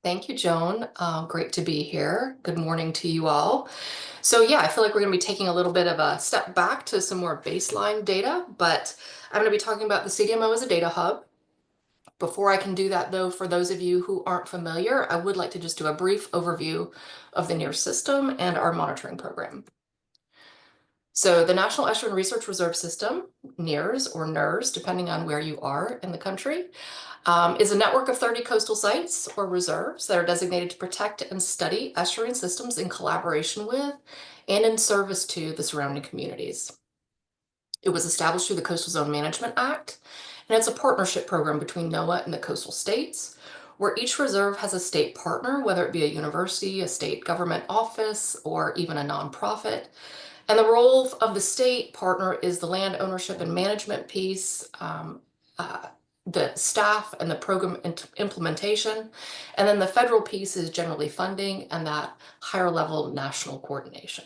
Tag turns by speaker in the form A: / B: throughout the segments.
A: Thank you, Joan. Great to be here. Good morning to you all. So yeah, I feel like we're going to be taking a little bit of a step back to some more baseline data, but I'm going to be talking about the CDMO as a data hub. Before I can do that, though, for those of you who aren't familiar, I would like to just do a brief overview of the NERRS system and our monitoring program. So the National Estuarine Research Reserve System, NERRS or NERRS, depending on where you are in the country, is a network of 30 coastal sites or reserves that are designated to protect and study estuarine systems in collaboration with and in service to the surrounding communities. It was established through the Coastal Zone Management Act, and it's a partnership program between NOAA and the coastal states, where each reserve has a state partner, whether it be a university, a state government office, or even a nonprofit. And the role of the state partner is the land ownership and management piece, the staff and the program implementation. And then the federal piece is generally funding and that higher level national coordination.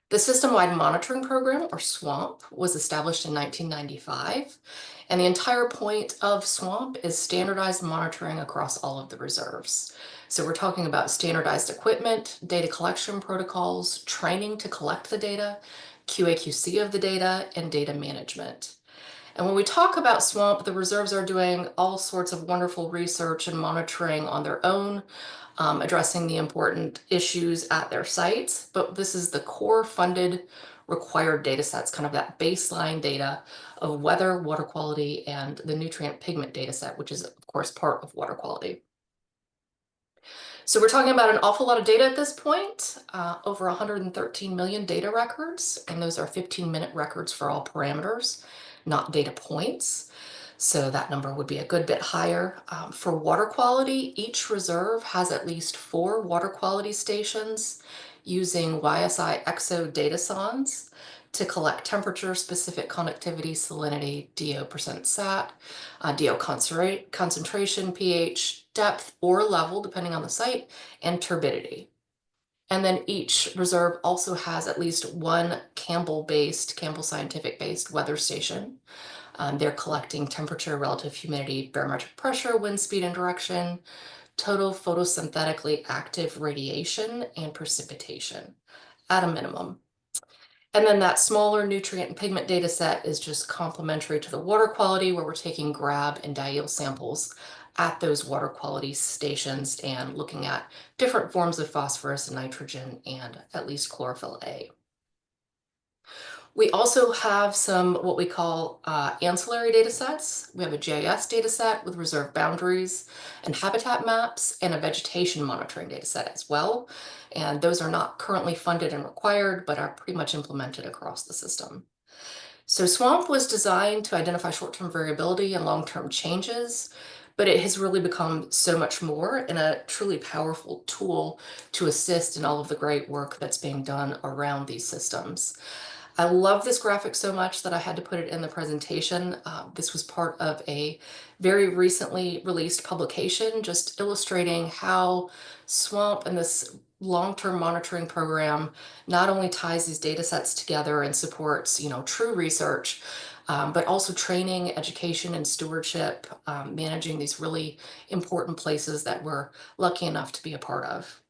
A: The System-Wide Monitoring Program, or SWMP, was established in 1995, and the entire point of SWMP is standardized monitoring across all of the reserves. So we're talking about standardized equipment, data collection protocols, training to collect the data, QAQC of the data, and data management. And when we talk about SWMP, the reserves are doing all sorts of wonderful research and monitoring on their own, addressing the important issues at their sites. But this is the core funded required data sets, kind of that baseline data of weather, water quality, and the nutrient pigment data set, which is, of course, part of water quality. So we're talking about an awful lot of data at this point, over 113 million data records, and those are 15-minute records for all parameters, not data points. So that number would be a good bit higher. For water quality, each reserve has at least 4 water quality stations using YSI EXO data sondes to collect temperature, specific conductivity, salinity, DO percent sat, DO concentration, pH, depth or level, depending on the site, and turbidity. And then each reserve also has at least one Campbell scientific-based weather station. They're collecting temperature, relative humidity, barometric pressure, wind speed and direction, total photosynthetically active radiation, and precipitation at a minimum. And then that smaller nutrient and pigment data set is just complementary to the water quality, where we're taking grab and diel samples at those water quality stations and looking at different forms of phosphorus and nitrogen and at least chlorophyll A. We also have some what we call ancillary data sets. We have a GIS data set with reserve boundaries and habitat maps and a vegetation monitoring data set as well. And those are not currently funded and required, but are pretty much implemented across the system. So SWMP was designed to identify short-term variability and long-term changes, but it has really become so much more and a truly powerful tool to assist in all of the great work that's being done around these systems. I love this graphic so much that I had to put it in the presentation. This was part of a very recently released publication just illustrating how SWMP and this long-term monitoring program not only ties these data sets together and supports, true research, but also training, education, and stewardship, managing these really important places that we're lucky enough to be a part of.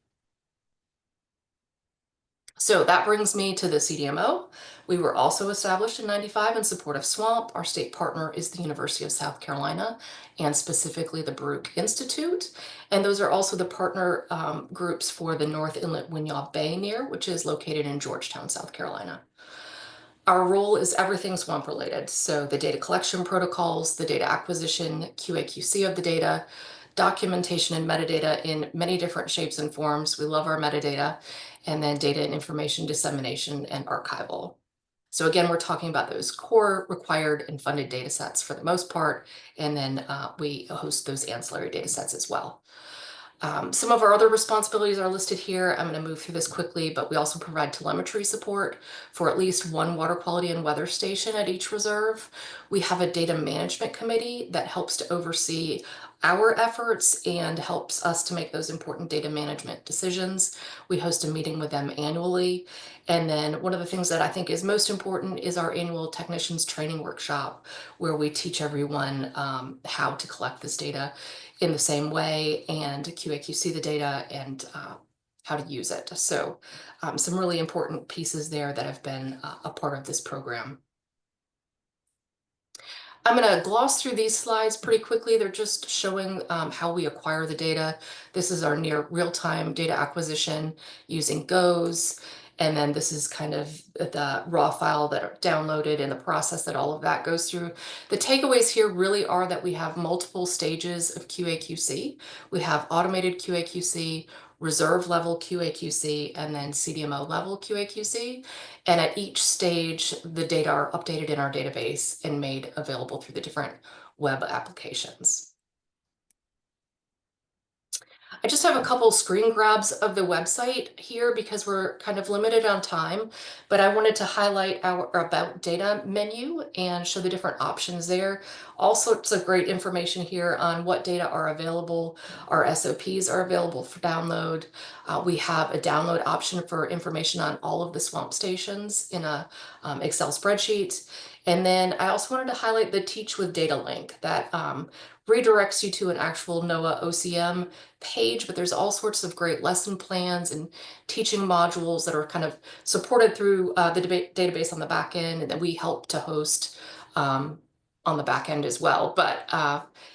A: So that brings me to the CDMO. We were also established in '95 in support of SWMP. Our state partner is the University of South Carolina, and specifically the Baruch Institute. And those are also the partner groups for the North Inlet Winyaw Bay NER, which is located in Georgetown, South Carolina. Our role is everything SWMP related. So the data collection protocols, the data acquisition, QAQC of the data, documentation and metadata in many different shapes and forms. We love our metadata. And then data and information dissemination and archival. So again, we're talking about those core required and funded data sets for the most part, and then we host those ancillary data sets as well. Some of our other responsibilities are listed here. I'm going to move through this quickly, but we also provide telemetry support for at least one water quality and weather station at each reserve. We have a data management committee that helps to oversee our efforts and helps us to make those important data management decisions. We host a meeting with them annually. And then one of the things that I think is most important is our annual technicians training workshop, where we teach everyone how to collect this data in the same way, and QAQC the data, and how to use it. So some really important pieces there that have been a part of this program. I'm going to gloss through these slides pretty quickly. They're just showing how we acquire the data. This is our near real-time data acquisition using GOES. And then this is kind of the raw file that are downloaded and the process that all of that goes through. The takeaways here really are that we have multiple stages of QAQC. We have automated QAQC, reserve level QAQC, and then CDMO level QAQC. And at each stage, the data are updated in our database and made available through the different web applications. I just have a couple screen grabs of the website here because we're kind of limited on time, but I wanted to highlight our About Data menu and show the different options there. All sorts of great information here on what data are available. Our SOPs are available for download. We have a download option for information on all of the SWMP stations in a Excel spreadsheet. And then I also wanted to highlight the Teach with Data link that redirects you to an actual NOAA OCM page, but there's all sorts of great lesson plans and teaching modules that are kind of supported through the database on the back end, and that we help to host on the back end as well. But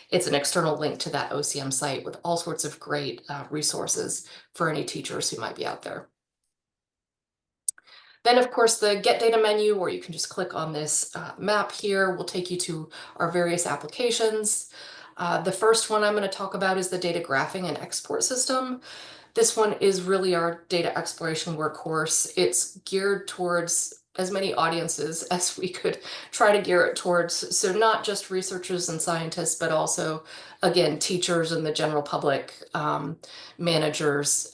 A: it's an external link to that OCM site with all sorts of great resources for any teachers who might be out there. Then, of course, the Get Data menu, where you can just click on this map here, will take you to our various applications. The first one I'm going to talk about is the data graphing and export system. This one is really our data exploration workhorse. It's geared towards as many audiences as we could try to gear it towards. So not just researchers and scientists, but also, again, teachers and the general public, managers.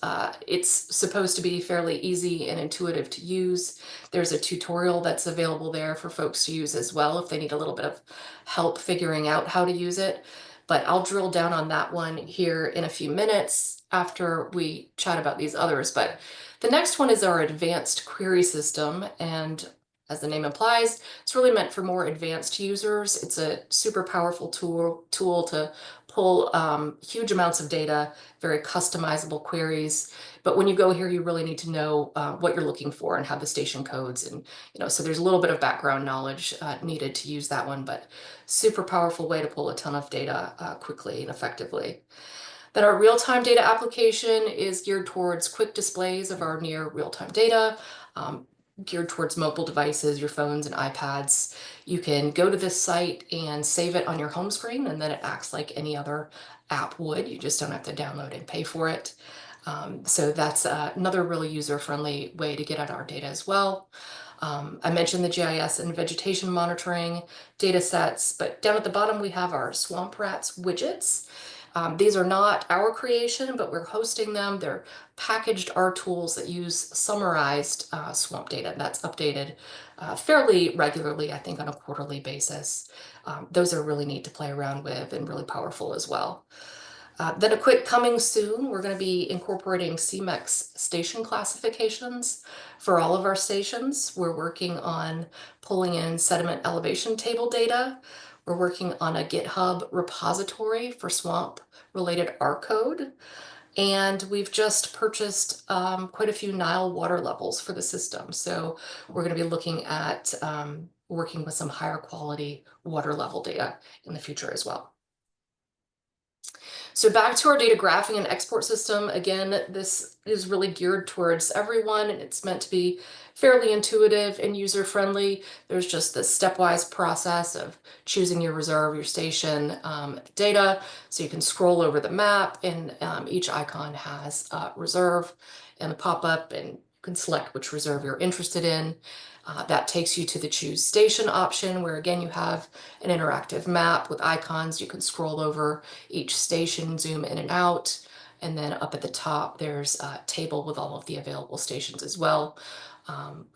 A: It's supposed to be fairly easy and intuitive to use. There's a tutorial that's available there for folks to use as well if they need a little bit of help figuring out how to use it. But I'll drill down on that one here in a few minutes after we chat about these others. But the next one is our advanced query system, and as the name implies, it's really meant for more advanced users. It's a super powerful tool to pull huge amounts of data, very customizable queries. But when you go here, you really need to know what you're looking for and have the station codes, and so there's a little bit of background knowledge needed to use that one, but super powerful way to pull a ton of data quickly and effectively. Then our real-time data application is geared towards quick displays of our near real-time data, geared towards mobile devices, your phones and iPads. You can go to this site and save it on your home screen, and then it acts like any other app would. You just don't have to download and pay for it. So that's another really user-friendly way to get at our data as well. I mentioned the GIS and vegetation monitoring data sets, but down at the bottom we have our Swamp Rats widgets. These are not our creation, but we're hosting them. They're packaged R tools that use summarized SWMP data that's updated fairly regularly, I think on a quarterly basis. Those are really neat to play around with and really powerful as well. Then a quick coming soon, we're going to be incorporating CMEX station classifications for all of our stations. We're working on pulling in sediment elevation table data. We're working on a GitHub repository for SWMP related R code. And we've just purchased quite a few Nile water levels for the system. So we're going to be looking at working with some higher quality water level data in the future as well. So back to our data graphing and export system. Again, this is really geared towards everyone, and it's meant to be fairly intuitive and user-friendly. There's just this stepwise process of choosing your reserve, your station data. So you can scroll over the map, and each icon has a reserve and a pop-up, and you can select which reserve you're interested in. That takes you to the choose station option, where again you have an interactive map with icons. You can scroll over each station, zoom in and out, and then up at the top there's a table with all of the available stations as well.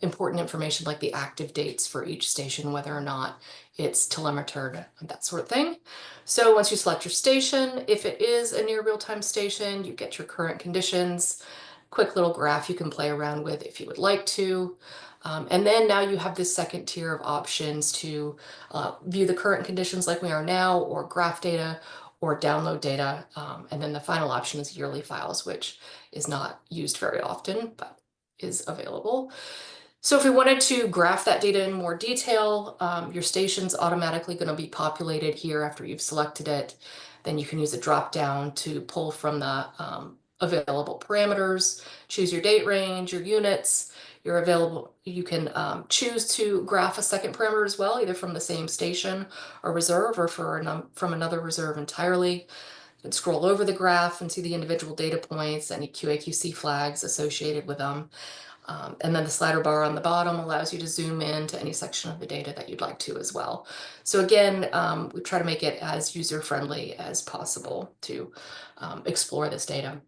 A: Important information like the active dates for each station, whether or not it's telemetered, that sort of thing. So once you select your station, if it is a near real-time station, you get your current conditions. Quick little graph you can play around with if you would like to. And then now you have this second tier of options to view the current conditions like we are now, or graph data, or download data. And then the final option is yearly files, which is not used very often, but is available. So if we wanted to graph that data in more detail, your station's automatically going to be populated here after you've selected it. Then you can use a drop down to pull from the available parameters, choose your date range, your units, your available. You can choose to graph a second parameter as well, either from the same station or reserve, or from another reserve entirely. You can scroll over the graph and see the individual data points, any QAQC flags associated with them. And then the slider bar on the bottom allows you to zoom in to any section of the data that you'd like to as well. So again, we try to make it as user-friendly as possible to explore this data.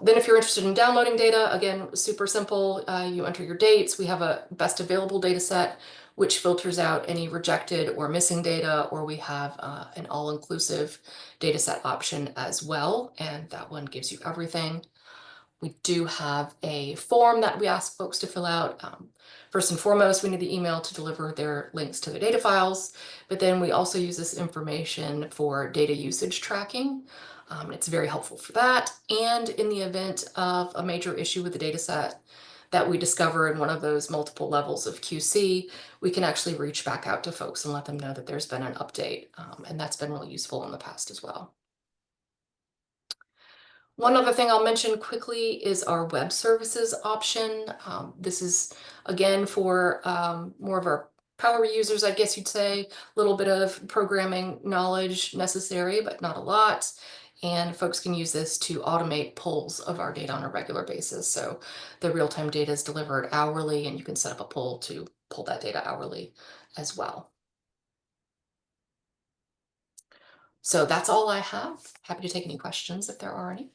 A: Then if you're interested in downloading data, again, super simple. You enter your dates. We have a best available data set, which filters out any rejected or missing data, or we have an all-inclusive data set option as well, and that one gives you everything. We do have a form that we ask folks to fill out. First and foremost, we need the email to deliver their links to the data files, but then we also use this information for data usage tracking. It's very helpful for that. And in the event of a major issue with the data set that we discover in one of those multiple levels of QC, we can actually reach back out to folks and let them know that there's been an update. And that's been really useful in the past as well. One other thing I'll mention quickly is our web services option. This is, again, for more of our power users, I guess you'd say. A little bit of programming knowledge necessary, but not a lot. And folks can use this to automate pulls of our data on a regular basis. So the real-time data is delivered hourly, and you can set up a pull to pull that data hourly as well. So that's all I have. Happy to take any questions if there are any.